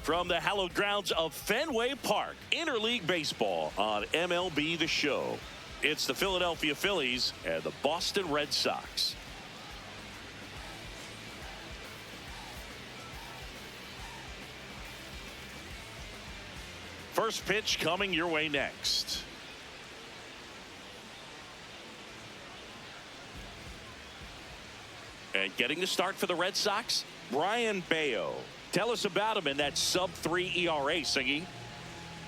From the hallowed grounds of Fenway Park, interleague baseball on MLB The Show. It's the Philadelphia Phillies and the Boston Red Sox. First pitch coming your way next. And getting the start for the Red Sox, Brian Bayo. Tell us about him in that sub-3 ERA, Singy.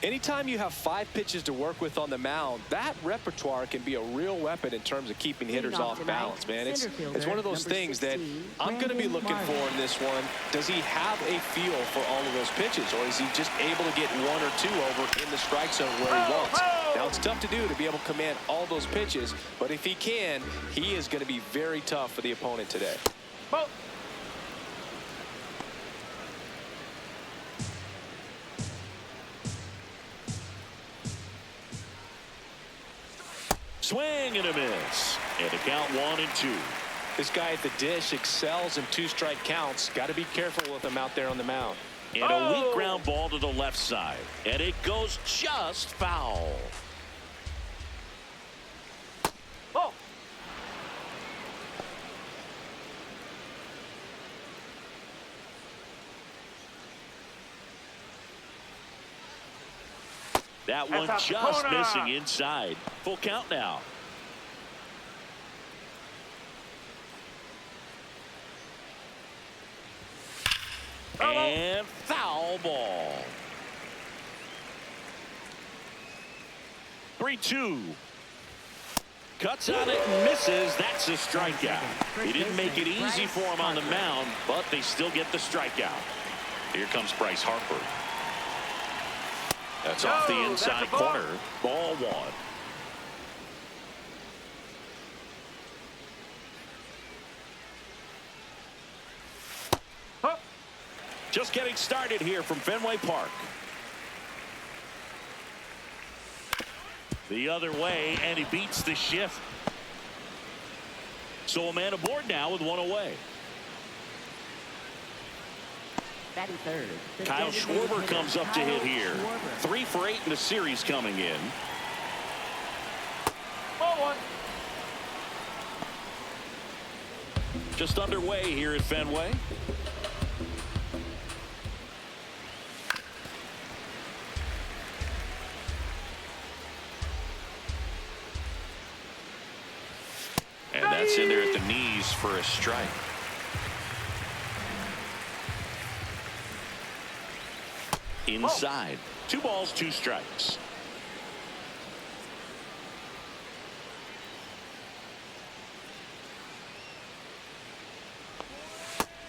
Anytime you have 5 pitches to work with on the mound, that repertoire can be a real weapon in terms of keeping hitters off balance, man. It's one of those things that I'm going to be looking for in this one. Does he have a feel for all of those pitches, or is he just able to get 1 or 2 over in the strike zone where he wants? Now, it's tough to do to be able to command all those pitches, but if he can, he is going to be very tough for the opponent today. Swing and a miss. And the count 1-2. This guy at the dish excels in 2-strike counts. Got to be careful with him out there on the mound. And a weak ground ball to the left side. And it goes just foul. That one just missing inside. Full count now. And foul ball. 3-2. Cuts on it and misses. That's a strikeout. He didn't make it easy for him on the mound, but they still get the strikeout. Here comes Bryce Harper. That's off the inside corner. Ball 1. Just getting started here from Fenway Park. The other way, and he beats the shift. So a man aboard now with 1 away. Batting third. Kyle Schwarber comes up to hit here. 3 for 8 in the series coming in. Just underway here at Fenway. And that's in there at the knees for a strike. Inside. 2 balls, 2 strikes.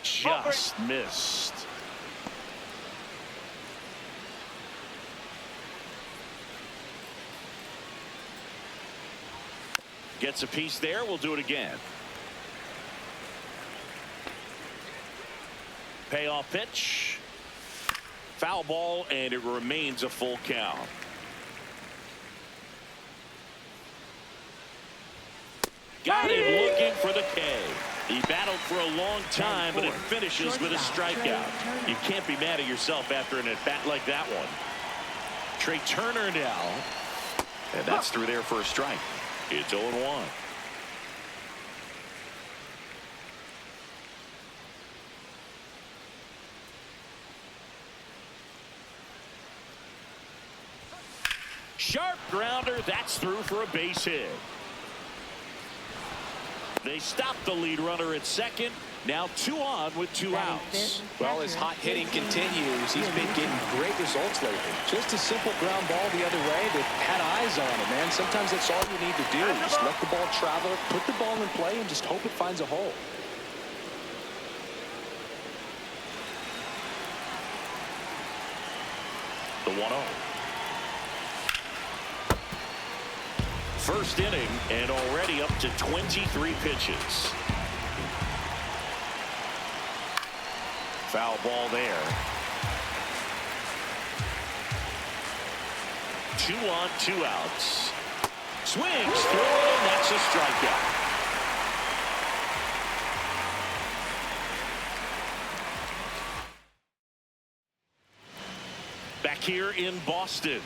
Just missed. Gets a piece there. We'll do it again. Payoff pitch. Foul ball, and it remains a full count. Got him looking for the K. He battled for a long time, but it finishes with a strikeout. You can't be mad at yourself after an at-bat like that one. Trey Turner now. And that's through there for a strike. It's 0-1. Sharp grounder. That's through for a base hit. They stop the lead runner at second. Now 2 on with 2 outs. Well, as hot hitting continues, he's been getting great results lately. Just a simple ground ball the other way that had eyes on it, man. Sometimes that's all you need to do. Just let the ball travel, put the ball in play, and just hope it finds a hole. The 1-0. First inning and already up to 23 pitches. Foul ball there. 2 on, 2 outs. Swings through it, and that's a strikeout. here in Boston.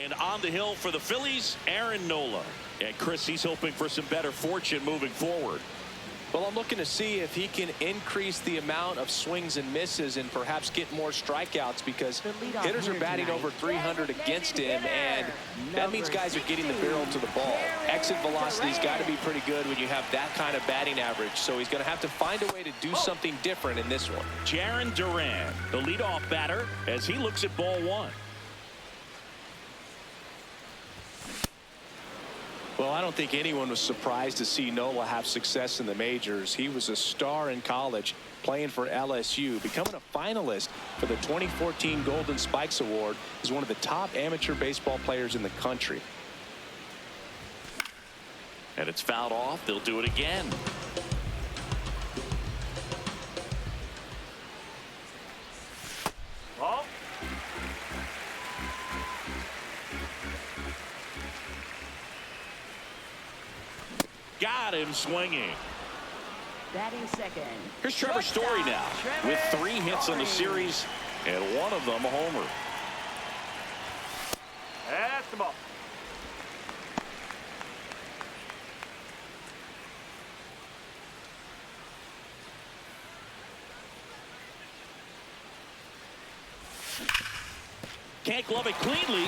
And on the hill for the Phillies, Aaron Nola. And Chris, he's hoping for some better fortune moving forward. Well, I'm looking to see if he can increase the amount of swings and misses and perhaps get more strikeouts, because hitters are batting over 300 against him, and that means guys are getting the barrel to the ball. Exit velocity's got to be pretty good when you have that kind of batting average, so he's going to have to find a way to do something different in this one. Jarren Duran, the leadoff batter, as he looks at ball one. Well, I don't think anyone was surprised to see Nola have success in the majors. He was a star in college, playing for LSU, becoming a finalist for the 2014 Golden Spikes Award. He's one of the top amateur baseball players in the country. And it's fouled off. They'll do it again. Ball. Got him swinging. Batting second. Here's Trevor Story now with 3 hits on the series and one of them a homer. That's the ball. Can't glove it cleanly.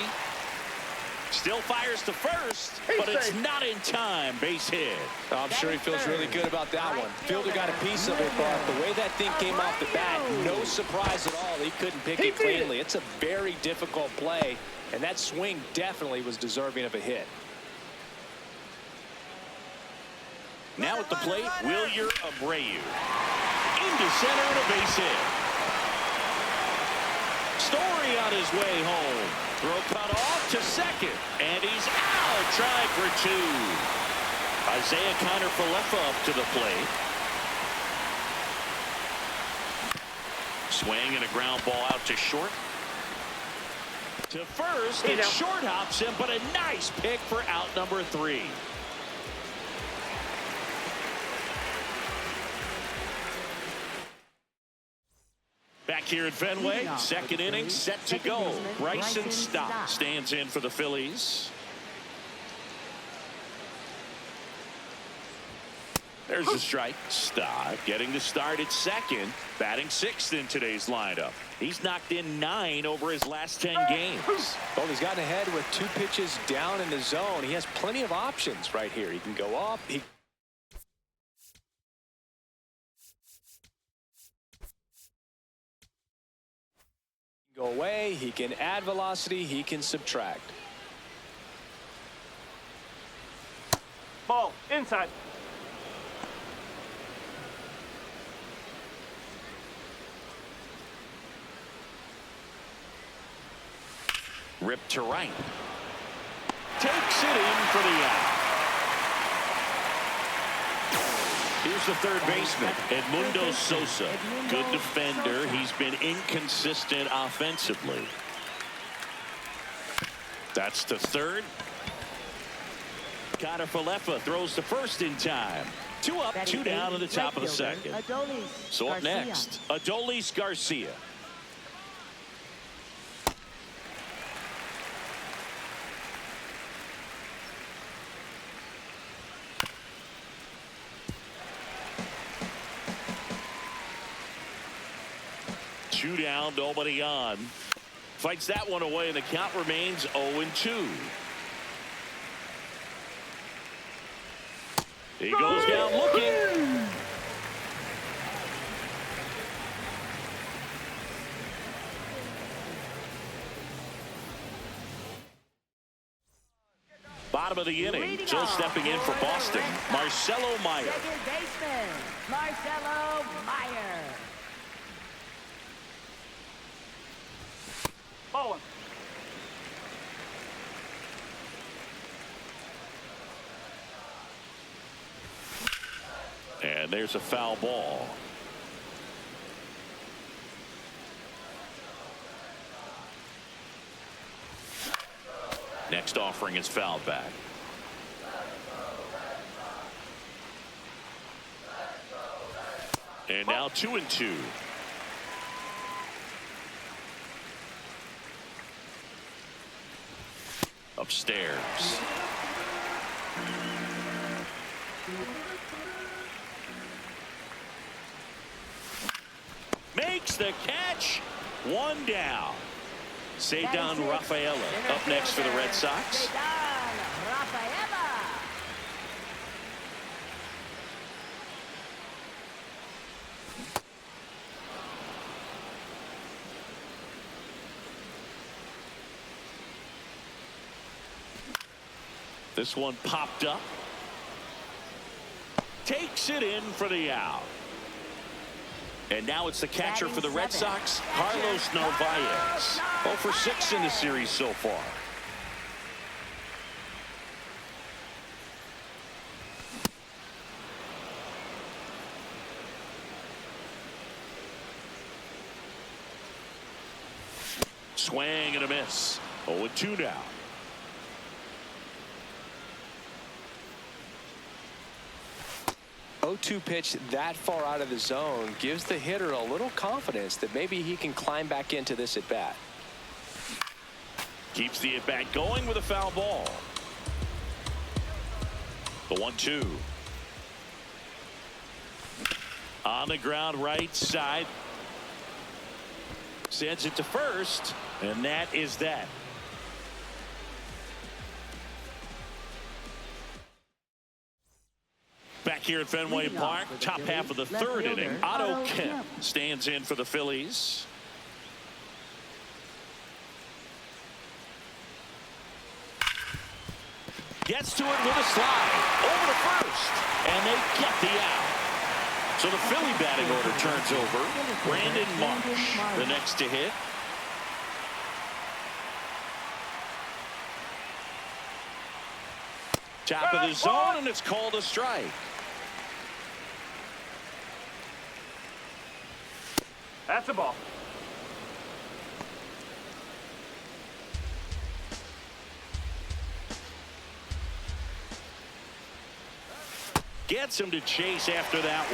Still fires to first, but it's not in time. Base hit. I'm sure he feels really good about that one. Fielder got a piece of it, but the way that thing came off the bat, no surprise at all. He couldn't pick it cleanly. It's a very difficult play, and that swing definitely was deserving of a hit. Now at the plate, Wilyer Abreu. Into center and a base hit. Story on his way home. Throw cut off to second, and he's out. Try for 2. Isaiah Kiner-Falefa up to the plate. Swing and a ground ball out to short. To first, it short hops him, but a nice pick for out number 3. Back here at Fenway, second inning set to go. Bryson Stott stands in for the Phillies. There's a strike. Stott getting the start at second, batting 6th in today's lineup. He's knocked in 9 over his last 10 games. Well, he's gotten ahead with 2 pitches down in the zone. He has plenty of options right here. He can go up. He go away. He can add velocity. He can subtract. Ball inside. Ripped to right. Takes it in for the out. Here's the third baseman, Edmundo Sosa. Good defender. He's been inconsistent offensively. That's to third. Kiner-Falefa throws to first in time. 2 up, 2 down in the top of the second. So up next, Adolis Garcia. Two down, nobody on. Fights that one away, and the count remains 0-2. He goes down looking. Bottom of the inning, still stepping in for Boston, Marcelo Meyer. Second baseman, Marcelo Meyer. Ball one. And there's a foul ball. Next offering is fouled back. And now 2-2. upstairs. Makes the catch. One down. Cedar Rafaela up next for the Red Sox. This one popped up. Takes it in for the out. And now it's the catcher for the Red Sox, Carlos Narvaez. 0 for 6 in the series so far. Swing and a miss. 0-2 now. 0-2 pitch that far out of the zone gives the hitter a little confidence that maybe he can climb back into this at bat. Keeps the at bat going with a foul ball. The 1-2. On the ground right side. Sends it to first, and that is that. Back here at Fenway Park, top half of the third inning. Otto Kemp stands in for the Phillies. Gets to it with a slide. Over to first. And they get the out. So the Philly batting order turns over. Brandon Marsh, the next to hit. Top of the zone, and it's called a strike. That's a ball. Gets him to chase after that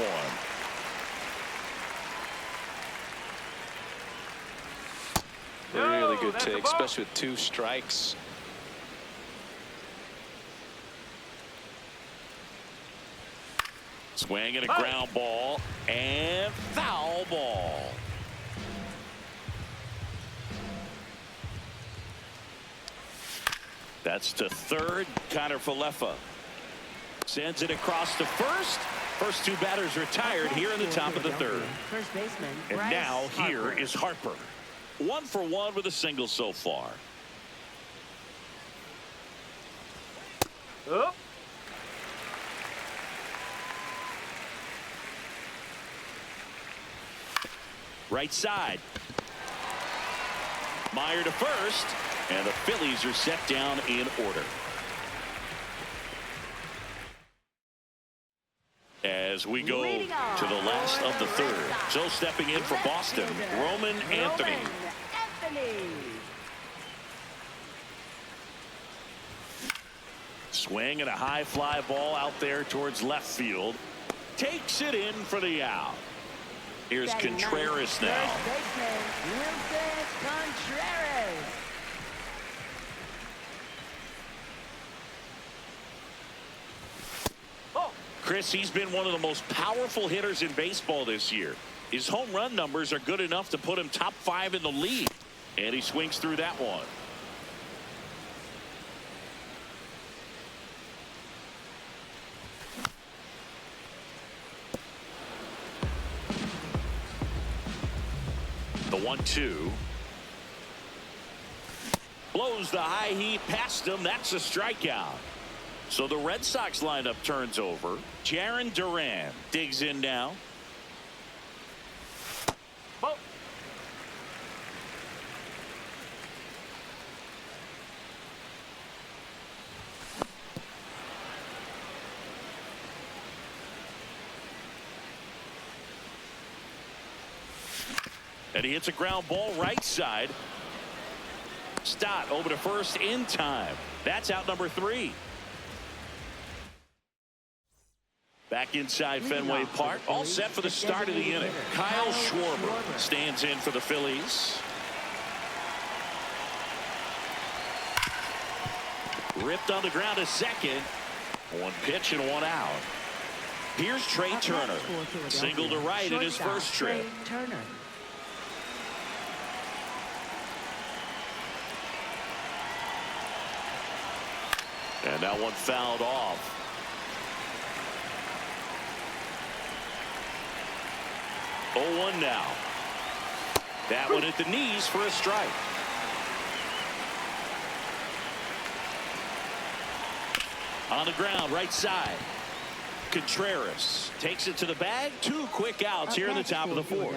one. Really good take, especially with 2 strikes. Swing and a ground ball and foul ball. That's to third. Connor Falefa sends it across to first. First 2 batters retired here in the top of the third. First baseman. And Bryce now here Harper. is Harper. 1 for 1 with a single so far. Oh. Right side. Meyer to first, and the Phillies are set down in order. As we go to the last of the third. So stepping in for Boston, Roman Anthony. Swing and a high fly ball out there towards left field. Takes it in for the out. Here's Contreras now. First baseman, Wilson Contreras. Chris, he's been one of the most powerful hitters in baseball this year. His home run numbers are good enough to put him top 5 in the league. And he swings through that one. The 1-2. Blows the high heat past him. That's a strikeout. So the Red Sox lineup turns over. Jarren Duran digs in now. Ball. And he hits a ground ball right side. Stott over to first in time. That's out number 3. Back inside Fenway Park, all set for the start of the inning. Kyle Schwarber stands in for the Phillies. Tripped on the ground a second. One pitch and one out. Here's Trey Turner. Single to right in his first trip. Turner. And that one fouled off. Oh, 1 now. That one at the knees for a strike. On the ground, right side. Contreras takes it to the bag. 2 quick outs here in the top of the 4th.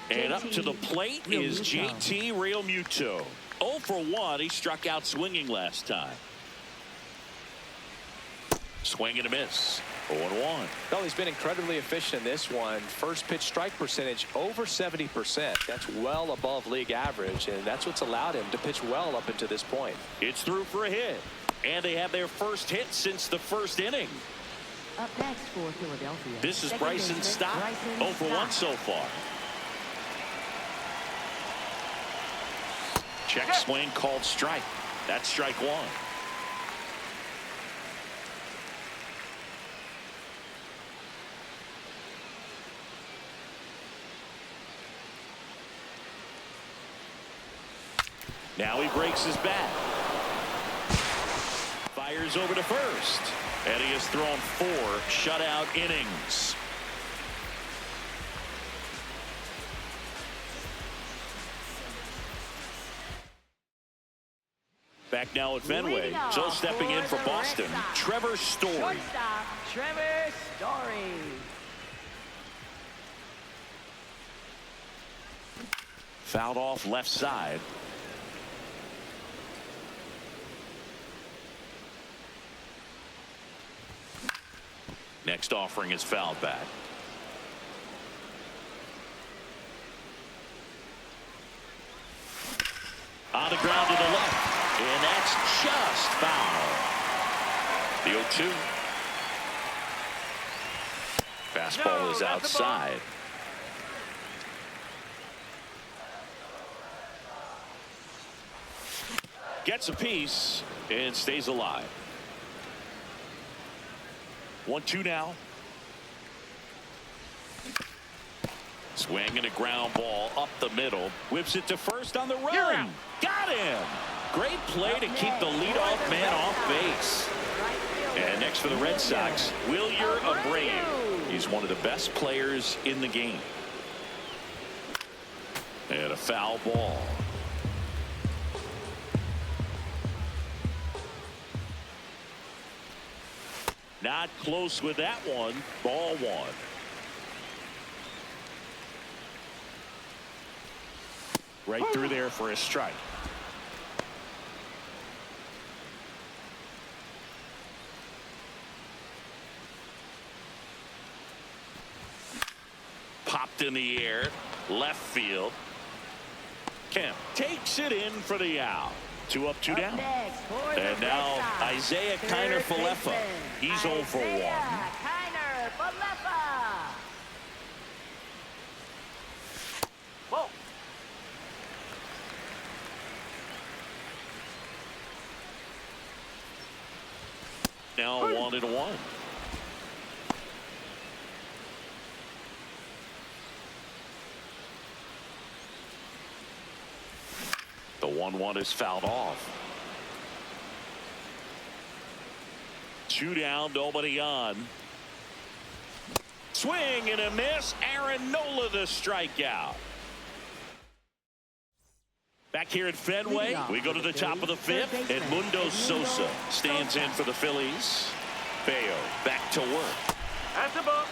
And up to the plate is JT Realmuto. 0 for 1. He struck out swinging last time. Swing and a miss. 0-1. Well, he's been incredibly efficient in this one. First pitch strike percentage over 70%. That's well above league average, and that's what's allowed him to pitch well up until this point. It's through for a hit. And they have their first hit since the first inning. Up next for Philadelphia. This is Second Bryson baseman, Stott. Bryson 0 for 1 Stott. so far. Check swing called strike. That's strike 1. Now he breaks his bat. Fires over to first. And he has thrown 4 shutout innings. Back now at Fenway. So stepping in for Boston, Trevor Story. Shortstop, Trevor Story. Fouled off left side. Next offering is fouled back. On the ground to the left. And that's just foul. The 0-2. Fastball is outside. Gets a piece and stays alive. 1-2 now. Swing and a ground ball up the middle. Whips it to first on the run. Got him. Great play to keep the leadoff man off base. And next for the Red Sox, Wilyer Abreu. He's one of the best players in the game. And a foul ball. Not close with that one. Ball 1. Right through there for a strike. Popped in the air. Left field. Kemp takes it in for the out. 2 up, 2 down. And now Isaiah Kiner-Falefa. He's 0 for 1. Whoa. Now 1-1. The 1-1 is fouled off. 2 down, nobody on. Swing and a miss. Aaron Nola the strikeout. Back here at Fenway, we go to the top of the 5th. Edmundo Sosa stands in for the Phillies. Bayo back to work. That's a ball.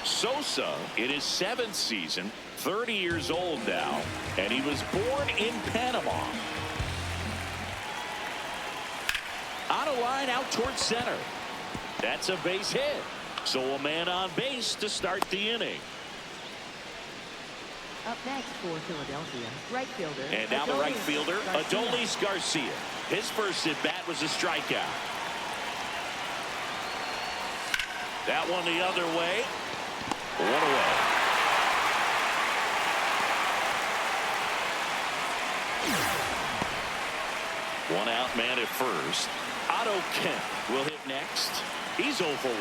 Sosa in his 7th season, 30 years old now, and he was born in Panama. On a line out towards center. That's a base hit. So a man on base to start the inning. Up next for Philadelphia, right fielder. And now the right fielder, Adolis Garcia. His first at bat was a strikeout. That one the other way. 1 away. One out man at first. Otto Kemp will hit next. He's 0 for 1.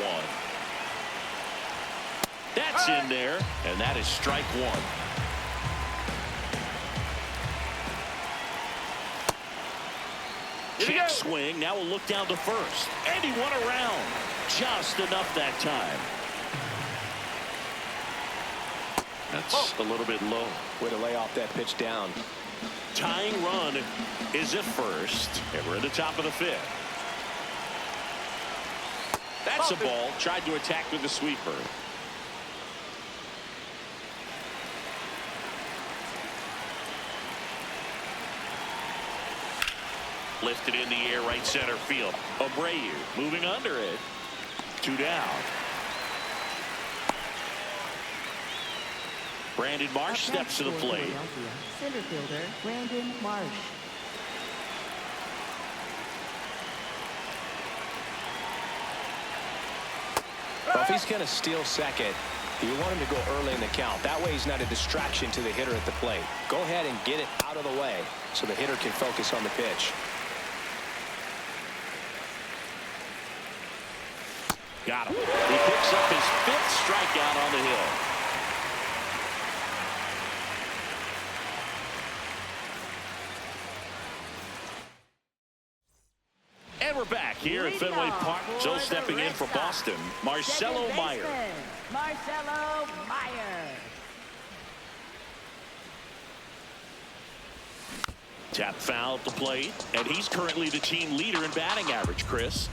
That's in there, and that is strike one. Check swing. Now we'll look down to first. And he won around. Just enough that time. That's a little bit low. Way to lay off that pitch down. Tying run is at first. And we're at the top of the 5th. That's a ball. Tried to attack with the sweeper. Lifted in the air, right center field. Abreu moving under it. 2 down. Brandon Marsh steps to the plate. Center fielder Brandon Marsh. Well, if he's going to steal second, you want him to go early in the count. That way he's not a distraction to the hitter at the plate. Go ahead and get it out of the way so the hitter can focus on the pitch. Got him. He picks up his 5th strikeout on the hill. And we're back here at Fenway Park. So stepping in for Boston, Marcelo Meyer. Marcelo Meyer. Tap foul at the plate, and he's currently the team leader in batting average, Chris.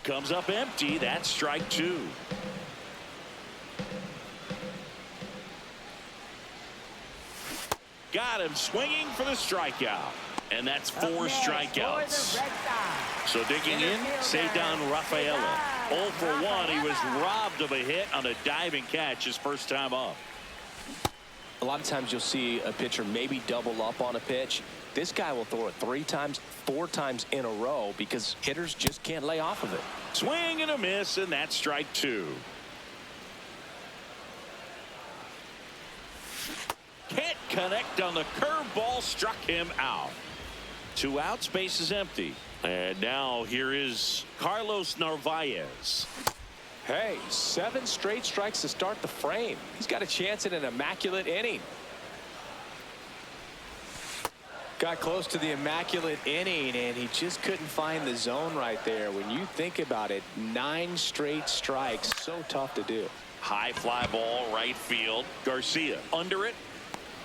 Comes up empty. That's strike 2. Got him swinging for the strikeout. And that's 4 strikeouts. So digging in, Cedar Rafaela. 0 for 1. He was robbed of a hit on a diving catch his first time up. A lot of times you'll see a pitcher maybe double up on a pitch. This guy will throw it 3 times, 4 times in a row because hitters just can't lay off of it. Swing and a miss, and that's strike 2. Can't connect on the curveball, struck him out. 2 outs, base is empty. And now here is Carlos Narvaez. Hey, 7 straight strikes to start the frame. He's got a chance at an immaculate inning. Got close to the immaculate inning, and he just couldn't find the zone right there. When you think about it, 9 straight strikes, so tough to do. High fly ball, right field. Garcia under it.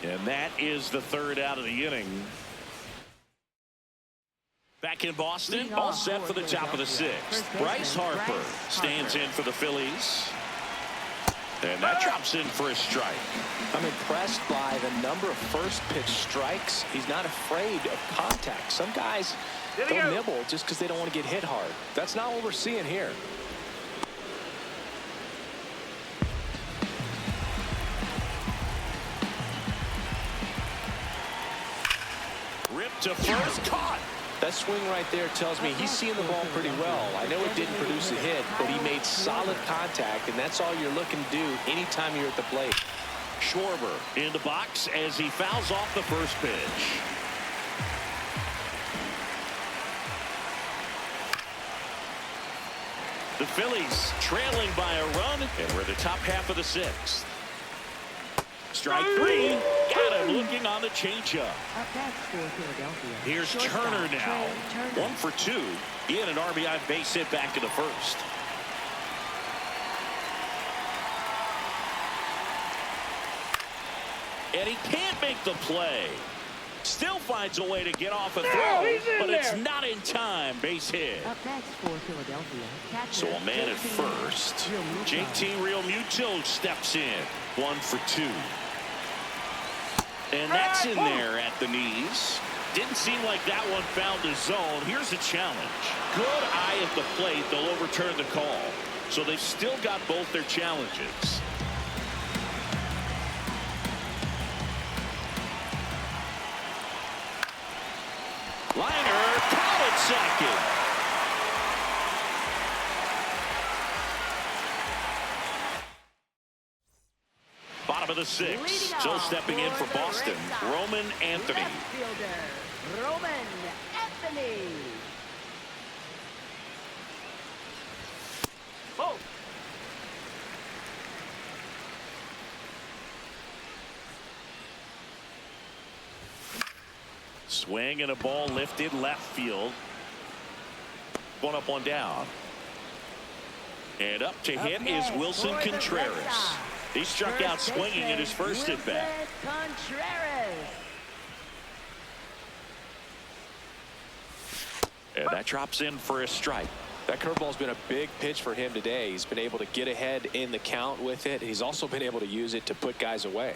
And that is the 3rd out of the inning. Back in Boston, all set for the top of the 6th. Bryce Harper stands in for the Phillies. And that drops in for a strike. I'm impressed by the number of first pitch strikes. He's not afraid of contact. Some guys don't nibble just because they don't want to get hit hard. That's not what we're seeing here. Ripped to first, caught. That swing right there tells me he's seeing the ball pretty well. I know it didn't produce a hit, but he made solid contact, and that's all you're looking to do anytime you're at the plate. Schwarber in the box as he fouls off the first pitch. The Phillies trailing by a run, and we're at the top half of the 6th. Strike 3. Got him looking on the changeup. Here's Turner now. 1 for 2. He had an RBI base hit back in the 1st. And he can't make the play. Still finds a way to get off a throw, but it's not in time. Base hit. Up next for Philadelphia. So a man at first. JT Realmuto steps in. 1 for 2. And that's in there at the knees. Didn't seem like that one found the zone. Here's a challenge. Good eye at the plate. They'll overturn the call. So they've still got both their challenges. Liner, caught at second. Bottom of the sixth. So stepping in for Boston, Roman Anthony. Left fielder, Roman Anthony. Ball. Swing and a ball lifted left field. One up, one down. And up to hit is Wilson Contreras. He struck out swinging in his first at bat. Contreras. And that drops in for a strike. That curveball's been a big pitch for him today. He's been able to get ahead in the count with it. He's also been able to use it to put guys away.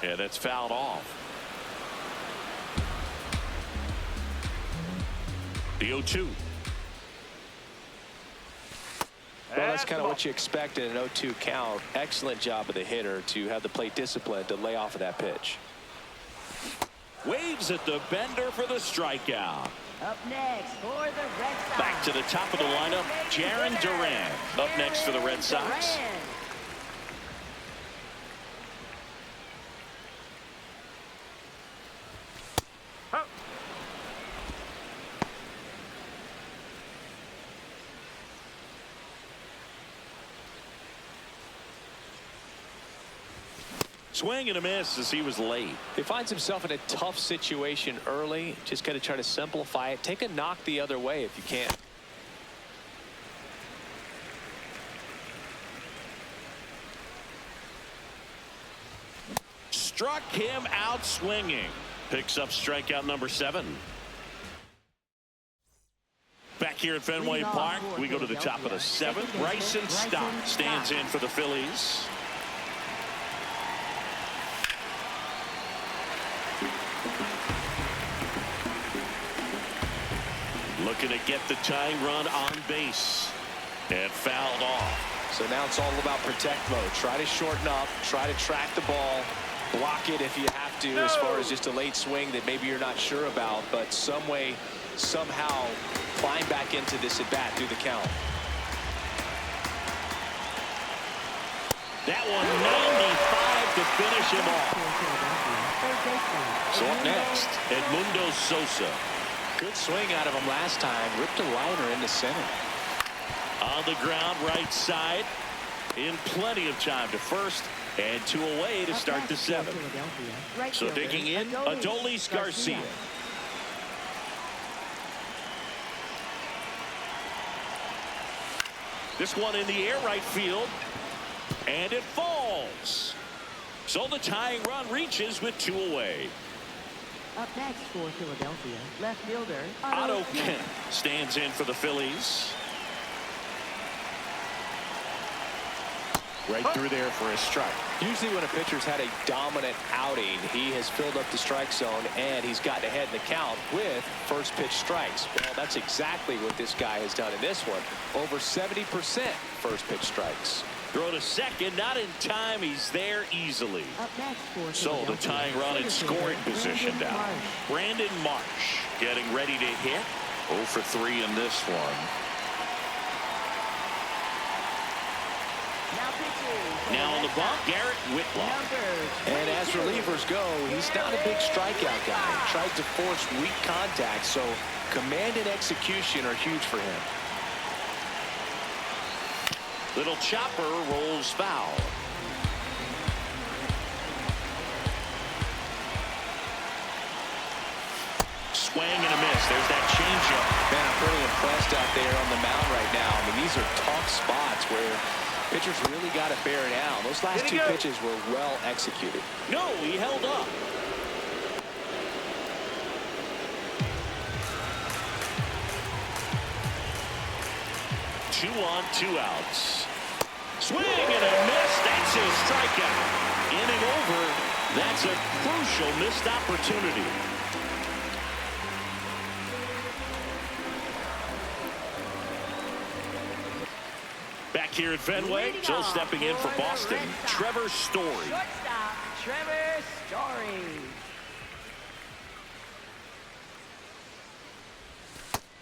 And that's fouled off. The 0-2. Well, that's kind of what you expect in an 0-2 count. Excellent job of the hitter to have the plate discipline to lay off of that pitch. Waves at the bender for the strikeout. Up next for the Red Sox. Back to the top of the lineup, Jaron Duran. Up next for the Red Sox. Duran. Swing and a miss as he was late. He finds himself in a tough situation early. Just got to try to simplify it. Take a knock the other way if you can. Struck him out swinging. Picks up strikeout number 7. Back here at Fenway Park, we go to the top of the 7th. Bryson Stott stands in for the Phillies. Looking to get the tying run on base. And fouled off. So now it's all about protect mode. Try to shorten up. Try to track the ball. Block it if you have to, as far as just a late swing that maybe you're not sure about. But some way, somehow, climb back into this at bat through the count. That one 95 to finish him off. So up next, Edmundo Sosa. Good swing out of him last time. Ripped a liner into center. On the ground, right side. In plenty of time to first, and 2 away to start the 7th. So digging in, Adolis Garcia. This one in the air, right field. And it falls. So the tying run reaches with 2 away. Up next for Philadelphia, left fielder Otto Kemp stands in for the Phillies. Right through there for a strike. Usually when a pitcher's had a dominant outing, he has filled up the strike zone and he's gotten ahead in the count with first pitch strikes. Well, that's exactly what this guy has done in this one. Over 70% first pitch strikes. Throw to second, not in time. He's there easily. Up next for So the tying run in scoring position now. Brandon Marsh getting ready to hit. 0 for 3 in this one. Now on the bump, Garrett Whitlock. And as relievers go, he's not a big strikeout guy. Tried to force weak contact, so command and execution are huge for him. Little chopper rolls foul. Swing and a miss. There's that changeup. Man, I'm pretty impressed out there on the mound right now. I mean, these are tough spots where pitchers really got to bear down. Those last 2 pitches were well executed. No, he held up. Two on, 2 outs. Swing and a miss. That's his strikeout. Inning over. That's a crucial missed opportunity. Back here at Fenway, so stepping in for Boston, Trevor Story. Shortstop, Trevor Story.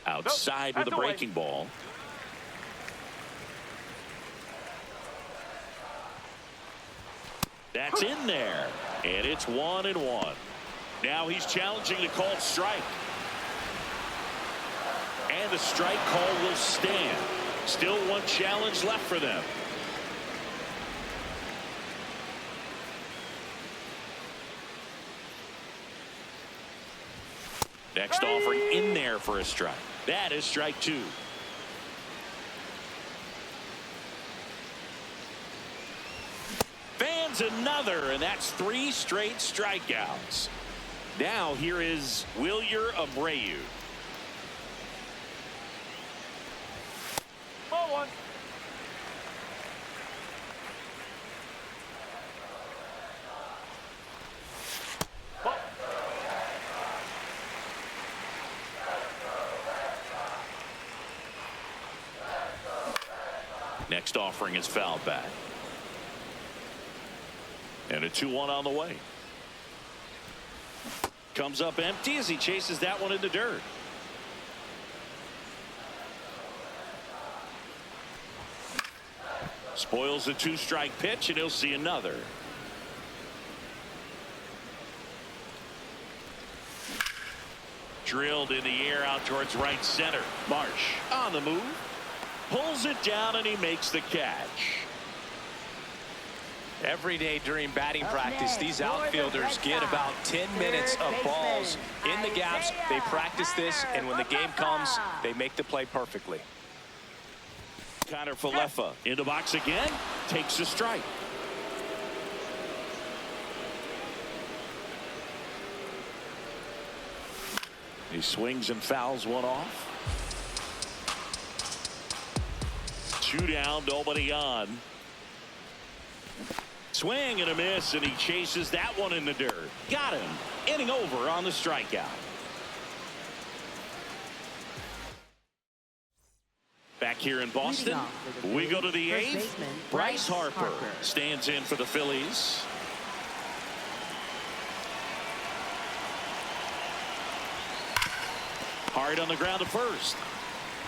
Outside with a breaking ball. That's in there. And it's 1-1. Now he's challenging the called strike. And the strike call will stand. Still one challenge left for them. Next offering in there for a strike. That is strike 2. Fans another, and that's 3 straight strikeouts. Now here is Wilyer Abreu. Ball 1. Ball. Next offering is fouled back. And a 2-1 on the way. Comes up empty as he chases that one in the dirt. Spoils the 2-strike pitch, and he'll see another. Drilled in the air out towards right center. Marsh on the move. Pulls it down, and he makes the catch. Every day during batting practice, these outfielders get about 10 minutes of balls in the gaps. They practice this, and when the game comes, they make the play perfectly. Connor Falefa in the box again. Takes a strike. He swings and fouls one off. 2 down, nobody on. Swing and a miss, and he chases that one in the dirt. Got him. Inning over on the strikeout. Back here in Boston, we go to the 8th. Bryce Harper stands in for the Phillies. Hard on the ground to first.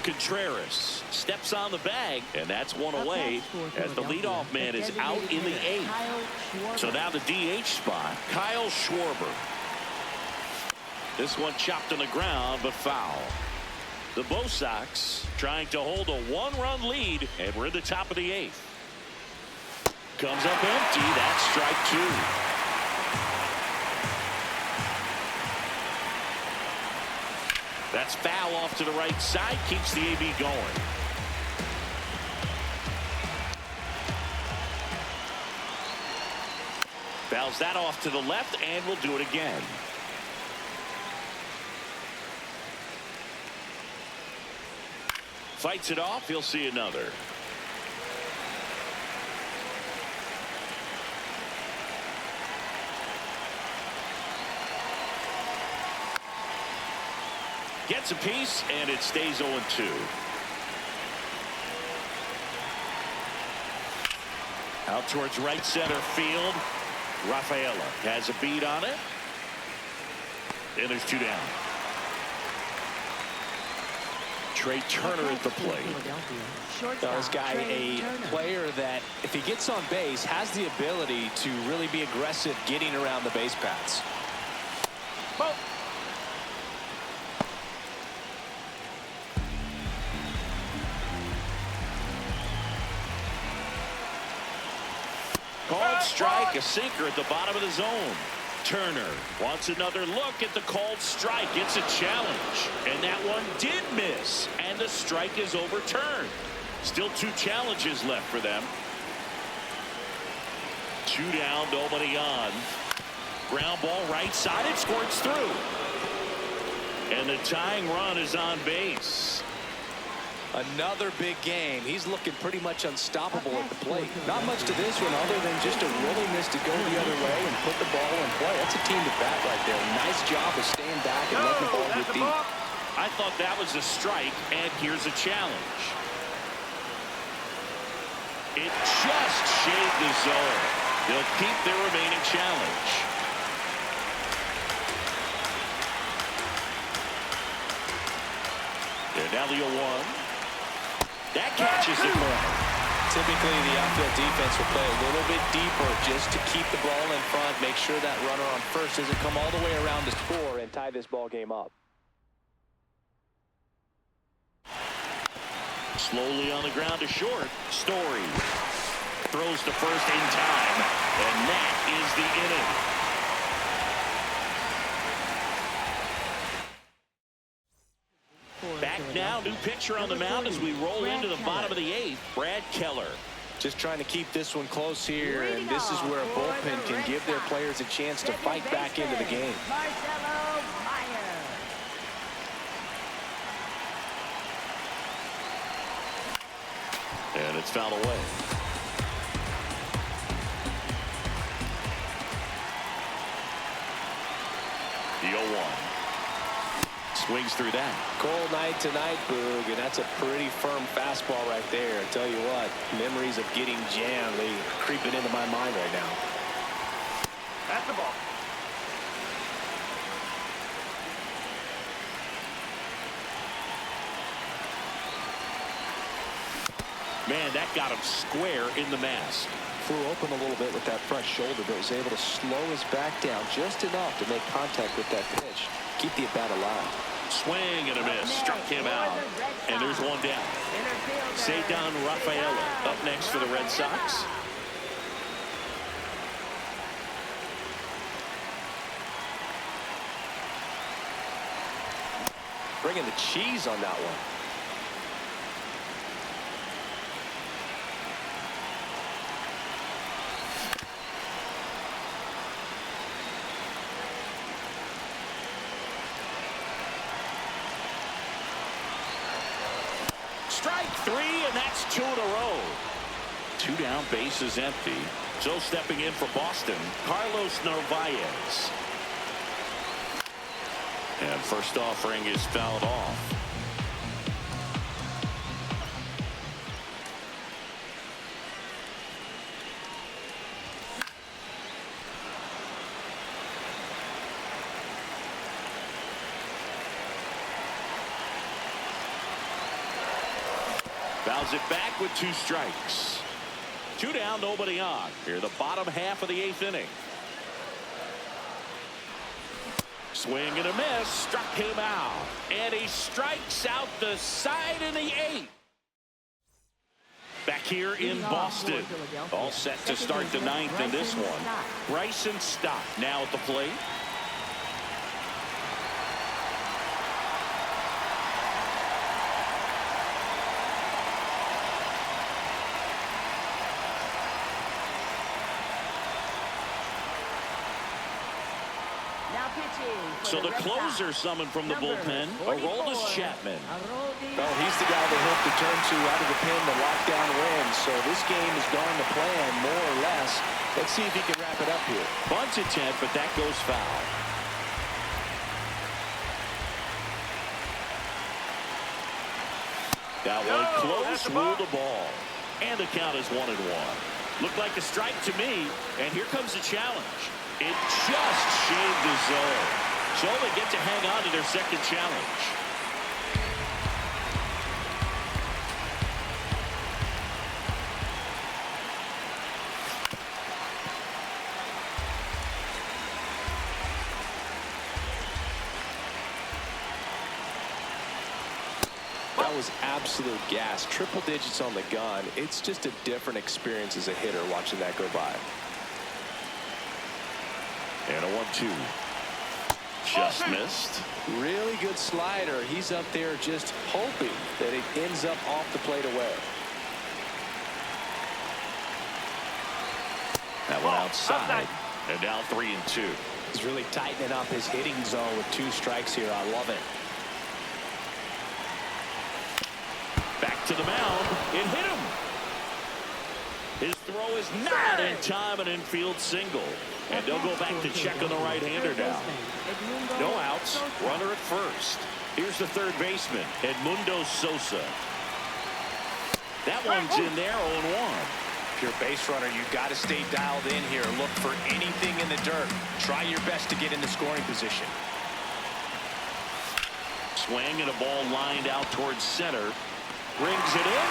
Contreras steps on the bag, and that's one away as the leadoff man is out in the 8th. So now the DH spot, Kyle Schwarber. This one chopped on the ground, but foul. The Bo Sox trying to hold a 1-run lead, and we're in the top of the 8th. Comes up empty. That's strike 2. That's foul off to the right side. Keeps the AB going. Fouls that off to the left, and we'll do it again. Fights it off. He'll see another. Gets a piece, and it stays 0-2. Out towards right center field. Rafaela has a beat on it. And there's 2 down. Trey Turner at the plate. This guy, a player that, if he gets on base, has the ability to really be aggressive getting around the base paths. Ball. Called strike, a sinker at the bottom of the zone. Turner wants another look at the called strike. It's a challenge, and that one did miss, and the strike is overturned. Still 2 challenges left for them. 2 down, nobody on. Ground ball right side, it squirts through. And the tying run is on base. Another big game. He's looking pretty much unstoppable at the plate. Not much to this one other than just a willingness to go the other way and put the ball in play. That's a team to bat right there. Nice job of staying back and letting the ball get deep. I thought that was a strike, and here's a challenge. It just shaved the zone. They'll keep their remaining challenge. And now the 0-1. That catches the corner. typically the outfield defense will play a little bit deeper just to keep the ball in front, make sure that runner on first doesn't come all the way around to score and tie this ball game up. Slowly on the ground to short. Story throws to first in time, and that is the inning. Back now, new pitcher on the mound as we roll into the bottom of the eighth. Brad Keller. Just trying to keep this one close here, and this is where a bullpen can give their players a chance to fight back into the game. And it's fouled away. The 0-1. Swings through that. Cold night tonight, Boog, and that's a pretty firm fastball right there. I tell you what, memories of getting jammed, they creeping into my mind right now. That's the ball. Man, that got him square in the mask. Flew open a little bit with that front shoulder, but was able to slow his back down just enough to make contact with that pitch. Keep the at-bat alive. Swing and a miss. Struck him out. And there's one down. Cedar Rafaela up next for the Red Sox. Bringing the cheese on that one. Strike three, and that's 2 in a row. 2 down, base is empty. So stepping in for Boston, Carlos Narvaez. And first offering is fouled off. Fouls it back with 2 strikes. 2 down, nobody on. Here, the bottom half of the 8th inning. Swing and a miss. Struck him out. And he strikes out the side in the 8th. Back here in Boston. All set to start the 9th in this one. Bryson Stott now at the plate. So the closer summoned from the bullpen, Aroldis Chapman. Well, he's the guy they hope to turn to out of the pen to lock down wins. So this game has gone to plan, more or less. Let's see if he can wrap it up here. Bunt attempt, but that goes foul. That one close, ruled the ball. And the count is 1-1. Looked like a strike to me, and here comes the challenge. It just shaved the zone. So they get to hang on to their second challenge. That was absolute gas. Triple digits on the gun. It's just a different experience as a hitter watching that go by. And a 1-2. Just missed. Really good slider. He's up there just hoping that it ends up off the plate away. That one outside. And now 3-2. He's really tightening up his hitting zone with 2 strikes here. I love it. Back to the mound. It hit him. His throw is not in time, an infield single. And they'll go back to check on the right-hander now. No outs. Runner at first. Here's the third baseman, Edmundo Sosa. That one's in there, 0-1. If you're a base runner, you've got to stay dialed in here. Look for anything in the dirt. Try your best to get in the scoring position. Swing and a ball lined out towards center. Brings it in.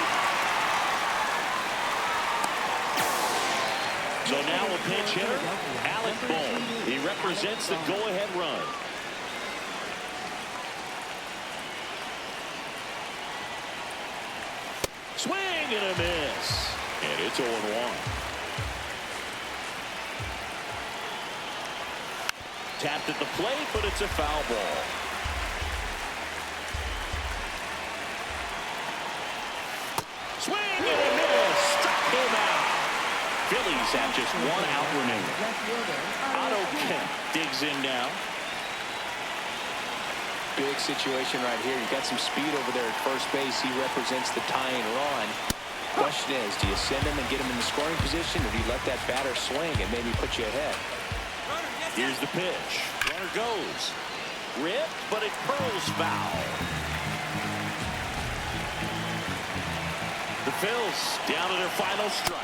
So now a pinch hitter, Alec Bohm. He represents the go-ahead run. Swing and a miss. And it's 0-1. Tapped at the plate, but it's a foul ball. Swing and a miss. Struck him out. Phillies have just one out remaining. Otto Kemp digs in now. Big situation right here. You got some speed over there at first base. He represents the tying run. Question is, do you send him and get him in the scoring position, or do you let that batter swing and maybe put you ahead? Here's the pitch. Runner goes. Ripped, but it curls foul. The Phils down to their final strike.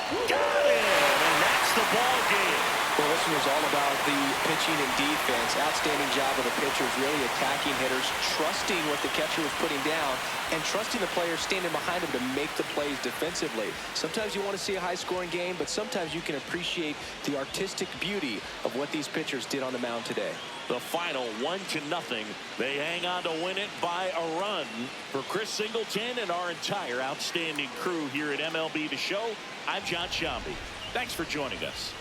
Got it! And that's the ball game. Well, this one was all about the pitching and defense. Outstanding job of the pitchers, really attacking hitters, trusting what the catcher was putting down, and trusting the players standing behind him to make the plays defensively. Sometimes you want to see a high-scoring game, but sometimes you can appreciate the artistic beauty of what these pitchers did on the mound today. The final 1-0. They hang on to win it by a run. For Chris Singleton and our entire outstanding crew here at MLB The Show, I'm John Shambi. Thanks for joining us.